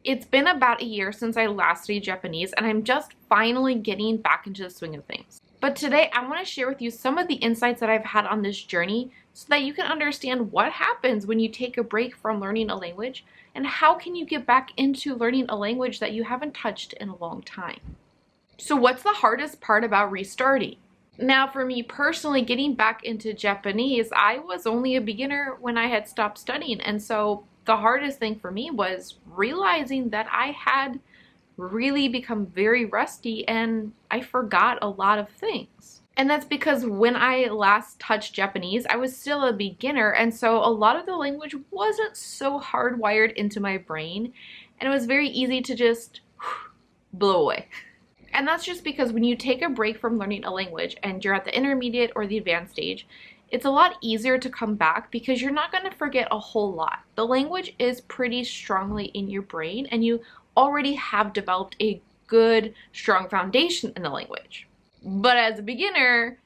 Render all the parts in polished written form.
It's been about a year since I last studied Japanese, and I'm just finally getting back into the swing of things. But today I want to share with you some of the insights that I've had on this journey so that you can understand what happens when you take a break from learning a language and how can you get back into learning a language that you haven't touched in a long time. So what's the hardest part about restarting? Now, for me personally, getting back into Japanese, I was only a beginner when I had stopped studying, and so the hardest thing for me was realizing that I had really become very rusty and I forgot a lot of things. And that's because when I last touched Japanese, I was still a beginner, and so a lot of the language wasn't so hardwired into my brain, and it was very easy to just blow away. And that's just because when you take a break from learning a language and you're at the intermediate or the advanced stage, it's a lot easier to come back because you're not going to forget a whole lot. The language is pretty strongly in your brain and you already have developed a good, strong foundation in the language. But as a beginner,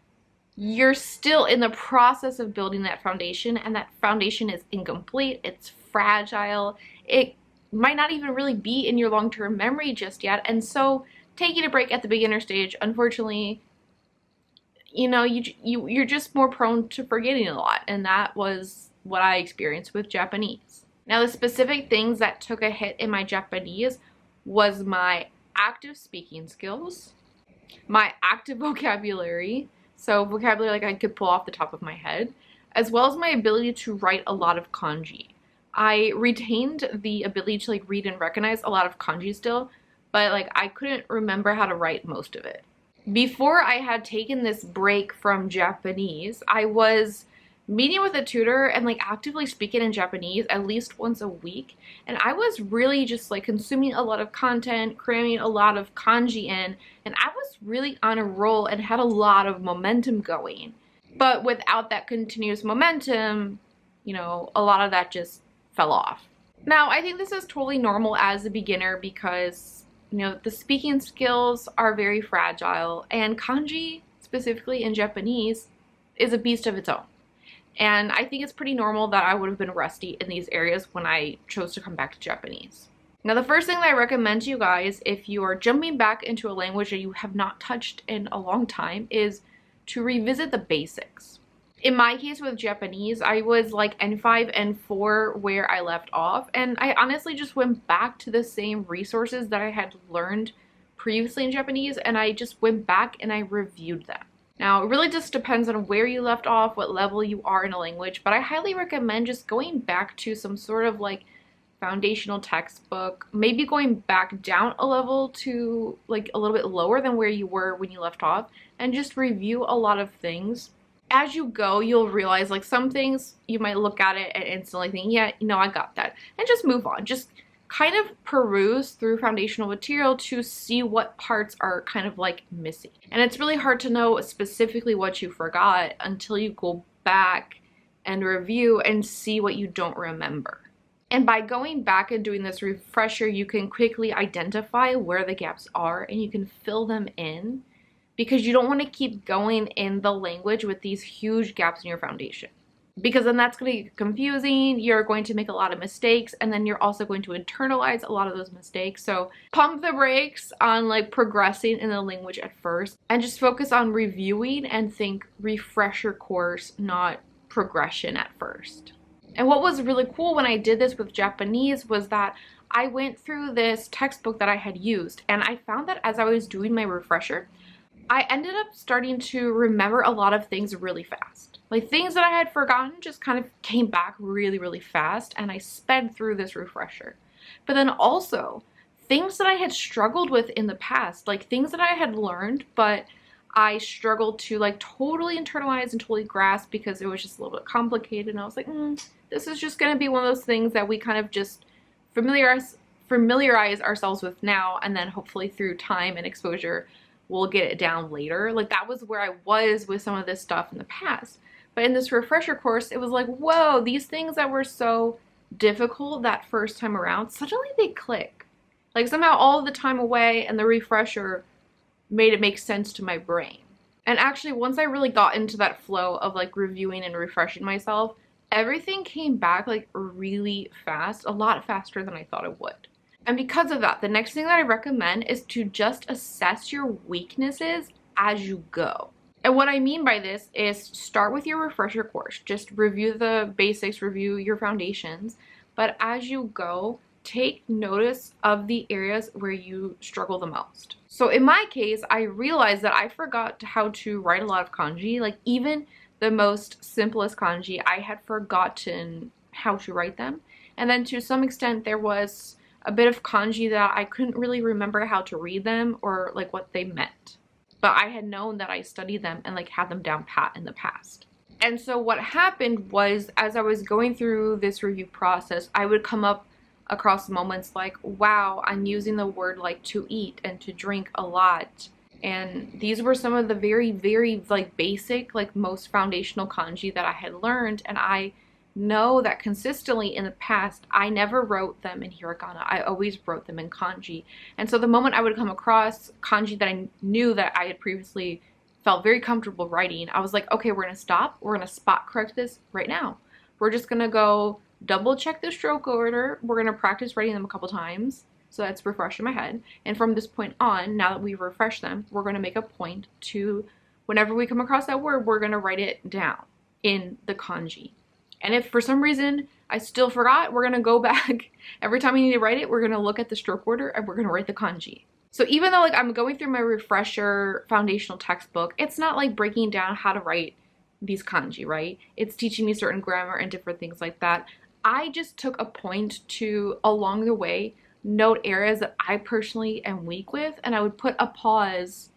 you're still in the process of building that foundation, and that foundation is incomplete, it's fragile, it might not even really be in your long-term memory just yet, and so taking a break at the beginner stage, unfortunately, you're just more prone to forgetting a lot, and that was what I experienced with Japanese. Now, the specific things that took a hit in my Japanese was my active speaking skills, my active vocabulary, so vocabulary like I could pull off the top of my head, as well as my ability to write a lot of kanji. I retained the ability to read and recognize a lot of kanji still, but I couldn't remember how to write most of it. Before I had taken this break from Japanese, I was meeting with a tutor and actively speaking in Japanese at least once a week, and I was really just consuming a lot of content, cramming a lot of kanji in, and I was really on a roll and had a lot of momentum going. But without that continuous momentum, a lot of that just fell off. Now, I think this is totally normal as a beginner because the speaking skills are very fragile, and kanji, specifically in Japanese, is a beast of its own. And I think it's pretty normal that I would have been rusty in these areas when I chose to come back to Japanese. Now, the first thing that I recommend to you guys if you are jumping back into a language that you have not touched in a long time is to revisit the basics. In my case with Japanese, I was N5, N4 where I left off, and I honestly just went back to the same resources that I had learned previously in Japanese, and I just went back and I reviewed them. Now, it really just depends on where you left off, what level you are in a language, but I highly recommend just going back to some sort of foundational textbook, maybe going back down a level to a little bit lower than where you were when you left off, and just review a lot of things. As you go, you'll realize some things you might look at it and instantly think, yeah, I got that, and just move on. Just kind of peruse through foundational material to see what parts are kind of missing. And it's really hard to know specifically what you forgot until you go back and review and see what you don't remember. And by going back and doing this refresher, you can quickly identify where the gaps are and you can fill them in, because you don't want to keep going in the language with these huge gaps in your foundation. Because then that's going to get confusing, you're going to make a lot of mistakes, and then you're also going to internalize a lot of those mistakes. So pump the brakes on progressing in the language at first, and just focus on reviewing and think refresher course, not progression at first. And what was really cool when I did this with Japanese was that I went through this textbook that I had used, and I found that as I was doing my refresher, I ended up starting to remember a lot of things really fast. Things that I had forgotten just kind of came back really, really fast, and I sped through this refresher. But then also, things that I had struggled with in the past, things that I had learned, but I struggled to totally internalize and totally grasp because it was just a little bit complicated, and I was this is just going to be one of those things that we kind of just familiarize ourselves with now, and then hopefully through time and exposure, we'll get it down later. That was where I was with some of this stuff in the past. But in this refresher course, it was whoa, these things that were so difficult that first time around, suddenly they click. Somehow all of the time away and the refresher made it make sense to my brain. And actually, once I really got into that flow of reviewing and refreshing myself, everything came back really fast, a lot faster than I thought it would. And because of that, the next thing that I recommend is to just assess your weaknesses as you go. And what I mean by this is start with your refresher course. Just review the basics, review your foundations. But as you go, take notice of the areas where you struggle the most. So in my case, I realized that I forgot how to write a lot of kanji. Like even the most simplest kanji, I had forgotten how to write them. And then to some extent, there was a bit of kanji that I couldn't really remember how to read them or like what they meant. But I had known that I studied them and like had them down pat in the past. And so what happened was, as I was going through this review process, I would come up across moments like, wow, I'm using the word like to eat and to drink a lot. And these were some of the very, very like basic, like most foundational kanji that I had learned. And I know that consistently in the past, I never wrote them in hiragana. I always wrote them in kanji. And so the moment I would come across kanji that I knew that I had previously felt very comfortable writing, I was like, okay, we're gonna stop. We're gonna spot correct this right now. We're just gonna go double check the stroke order. We're gonna practice writing them a couple times. So that's refreshed in my head. And from this point on, now that we've refreshed them, we're gonna make a point to, whenever we come across that word, we're gonna write it down in the kanji. And if for some reason I still forgot, we're gonna go back. Every time we need to write it, we're gonna look at the stroke order and we're gonna write the kanji. So even though like I'm going through my refresher foundational textbook, it's not like breaking down how to write these kanji, right? It's teaching me certain grammar and different things like that. I just took a point to, along the way, note areas that I personally am weak with, and I would put a pause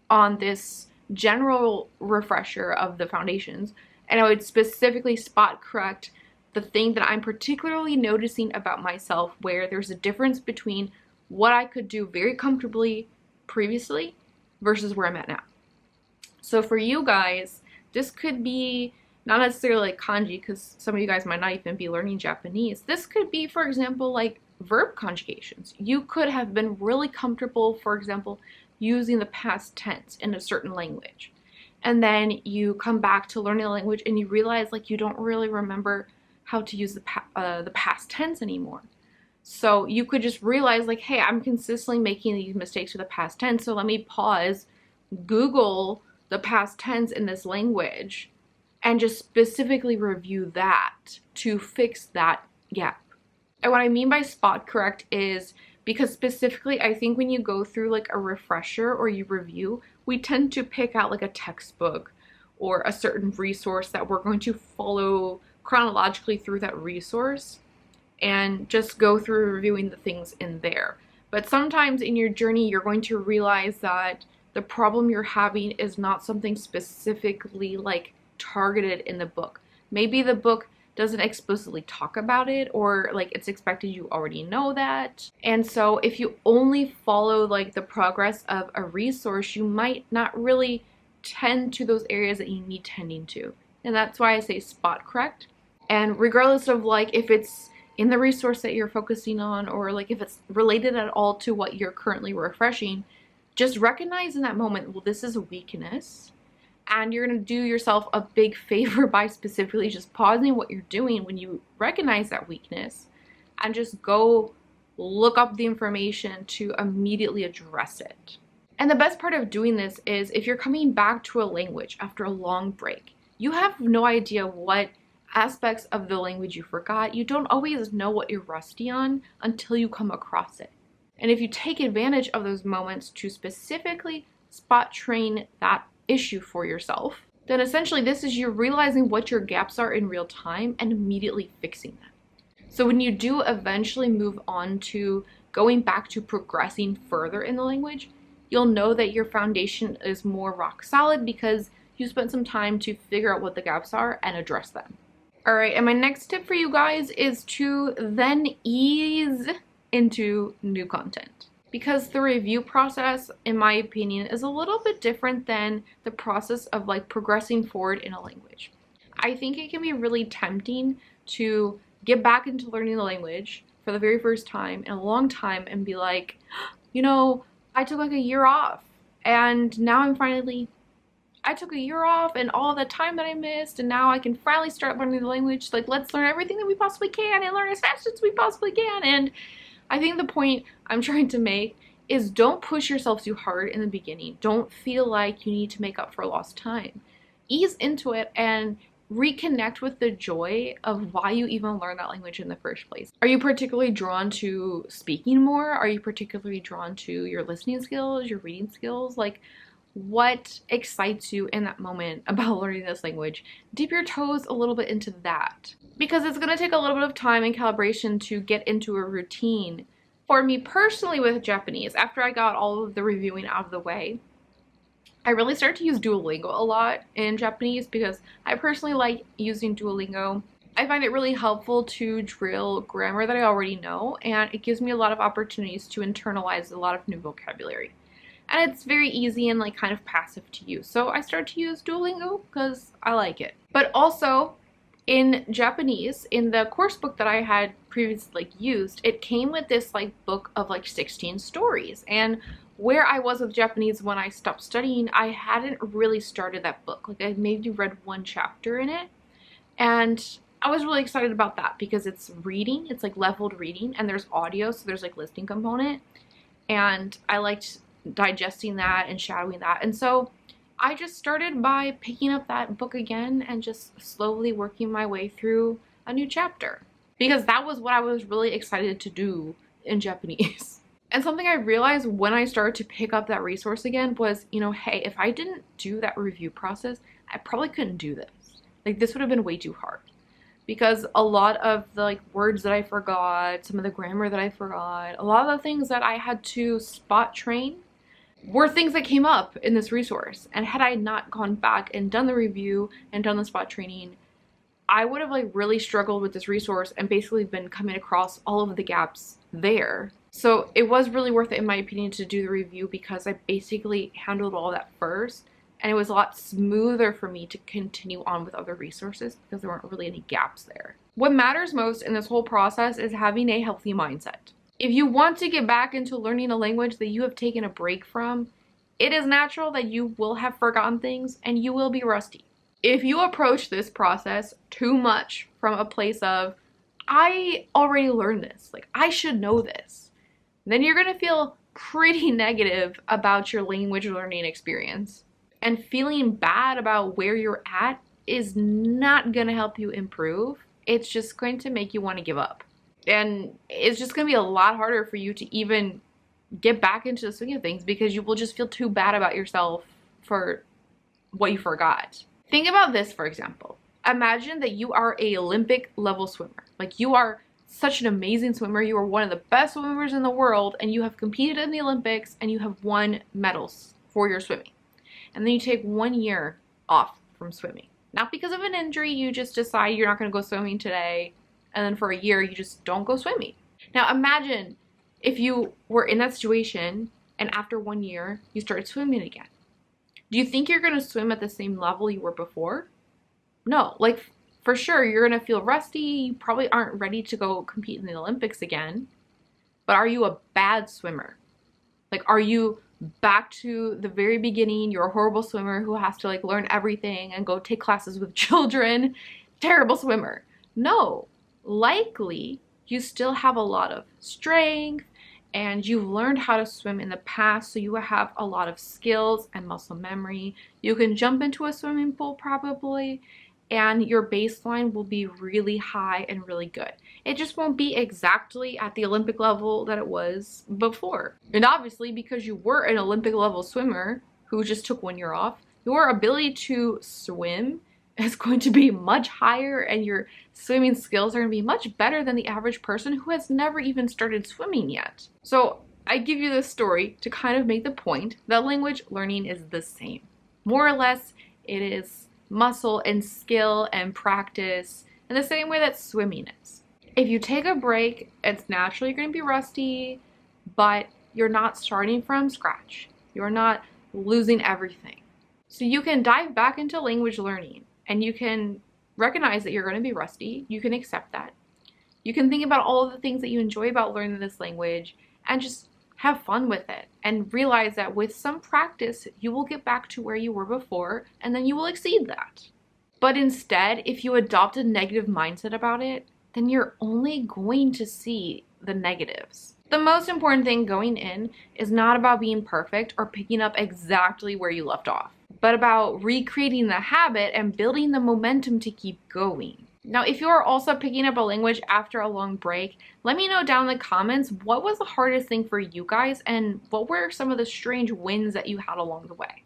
on this general refresher of the foundations, and I would specifically spot correct the thing that I'm particularly noticing about myself, where there's a difference between what I could do very comfortably previously versus where I'm at now. So for you guys, this could be not necessarily like kanji, because some of you guys might not even be learning Japanese. This could be, for example, like verb conjugations. You could have been really comfortable, for example, using the past tense in a certain language. And then you come back to learning a language and you realize like you don't really remember how to use the past tense anymore. So you could just realize like, hey, I'm consistently making these mistakes with the past tense, so let me pause, Google the past tense in this language, and just specifically review that to fix that gap. And what I mean by spot correct is because specifically I think when you go through like a refresher or you review, we tend to pick out like a textbook or a certain resource that we're going to follow chronologically through that resource and just go through reviewing the things in there. But sometimes in your journey, you're going to realize that the problem you're having is not something specifically like targeted in the book. Maybe the book doesn't explicitly talk about it, or like it's expected you already know that. And so if you only follow like the progress of a resource, you might not really tend to those areas that you need tending to. And that's why I say spot correct. And regardless of like if it's in the resource that you're focusing on, or like if it's related at all to what you're currently refreshing, just recognize in that moment, well, this is a weakness. And you're going to do yourself a big favor by specifically just pausing what you're doing when you recognize that weakness and just go look up the information to immediately address it. And the best part of doing this is if you're coming back to a language after a long break, you have no idea what aspects of the language you forgot. You don't always know what you're rusty on until you come across it. And if you take advantage of those moments to specifically spot train that issue for yourself, then essentially this is you realizing what your gaps are in real time and immediately fixing them. So when you do eventually move on to going back to progressing further in the language, you'll know that your foundation is more rock solid because you spent some time to figure out what the gaps are and address them. All right, and my next tip for you guys is to then ease into new content. Because the review process, in my opinion, is a little bit different than the process of like progressing forward in a language. I think it can be really tempting to get back into learning the language for the very first time in a long time and be like, you know, I took like a year off and now I took a year off and all the time that I missed, and now I can finally start learning the language. Like, let's learn everything that we possibly can and learn as fast as we possibly can. And I think the point I'm trying to make is don't push yourself too hard in the beginning. Don't feel like you need to make up for lost time. Ease into it and reconnect with the joy of why you even learned that language in the first place. Are you particularly drawn to speaking more? Are you particularly drawn to your listening skills, your reading skills? Like, what excites you in that moment about learning this language? Dip your toes a little bit into that, because it's going to take a little bit of time and calibration to get into a routine. For me personally with Japanese, after I got all of the reviewing out of the way, I really started to use Duolingo a lot in Japanese because I personally like using Duolingo. I find it really helpful to drill grammar that I already know, and it gives me a lot of opportunities to internalize a lot of new vocabulary. And it's very easy and like kind of passive to use. So I started to use Duolingo because I like it. But also in Japanese, in the course book that I had previously used, it came with this like book of like 16 stories. And where I was with Japanese when I stopped studying, I hadn't really started that book. Like I maybe read one chapter in it. And I was really excited about that because it's reading, it's like leveled reading, and there's audio, so there's like listening component. And I liked digesting that and shadowing that. And so I just started by picking up that book again and just slowly working my way through a new chapter, because that was what I was really excited to do in Japanese. And something I realized when I started to pick up that resource again was, you know, hey, if I didn't do that review process, I probably couldn't do this. Like, this would have been way too hard, because a lot of the like words that I forgot, some of the grammar that I forgot, a lot of the things that I had to spot train were things that came up in this resource. And had I not gone back and done the review and done the spot training, I would have like really struggled with this resource and basically been coming across all of the gaps there. So it was really worth it, in my opinion, to do the review, because I basically handled all that first, and it was a lot smoother for me to continue on with other resources because there weren't really any gaps there. What matters most in this whole process is having a healthy mindset. If you want to get back into learning a language that you have taken a break from, it is natural that you will have forgotten things and you will be rusty. If you approach this process too much from a place of, I already learned this, like I should know this, then you're going to feel pretty negative about your language learning experience. And feeling bad about where you're at is not going to help you improve. It's just going to make you want to give up. And it's just going to be a lot harder for you to even get back into the swing of things, because you will just feel too bad about yourself for what you forgot. Think about this, for example. Imagine that you are an Olympic level swimmer. Like, you are such an amazing swimmer. You are one of the best swimmers in the world, and you have competed in the Olympics and you have won medals for your swimming. And then you take 1 year off from swimming. Not because of an injury, you just decide you're not going to go swimming today, and then for a year you just don't go swimming. Now imagine if you were in that situation and after 1 year you started swimming again. Do you think you're going to swim at the same level you were before? No, like for sure you're going to feel rusty. You probably aren't ready to go compete in the Olympics again. But are you a bad swimmer? Like, are you back to the very beginning? You're a horrible swimmer who has to like learn everything and go take classes with children. Terrible swimmer. No, likely you still have a lot of strength and you've learned how to swim in the past, so you have a lot of skills and muscle memory. You can jump into a swimming pool probably, and your baseline will be really high and really good. It just won't be exactly at the Olympic level that it was before. And obviously, because you were an Olympic level swimmer who just took 1 year off, your ability to swim is going to be much higher, and your swimming skills are going to be much better than the average person who has never even started swimming yet. So I give you this story to kind of make the point that language learning is the same. More or less, it is muscle and skill and practice in the same way that swimming is. If you take a break, it's naturally going to be rusty, but you're not starting from scratch. You're not losing everything. So you can dive back into language learning, and you can recognize that you're going to be rusty. You can accept that. You can think about all of the things that you enjoy about learning this language and just have fun with it, and realize that with some practice, you will get back to where you were before, and then you will exceed that. But instead, if you adopt a negative mindset about it, then you're only going to see the negatives. The most important thing going in is not about being perfect or picking up exactly where you left off, but about recreating the habit and building the momentum to keep going. Now, if you are also picking up a language after a long break, let me know down in the comments what was the hardest thing for you guys and what were some of the strange wins that you had along the way.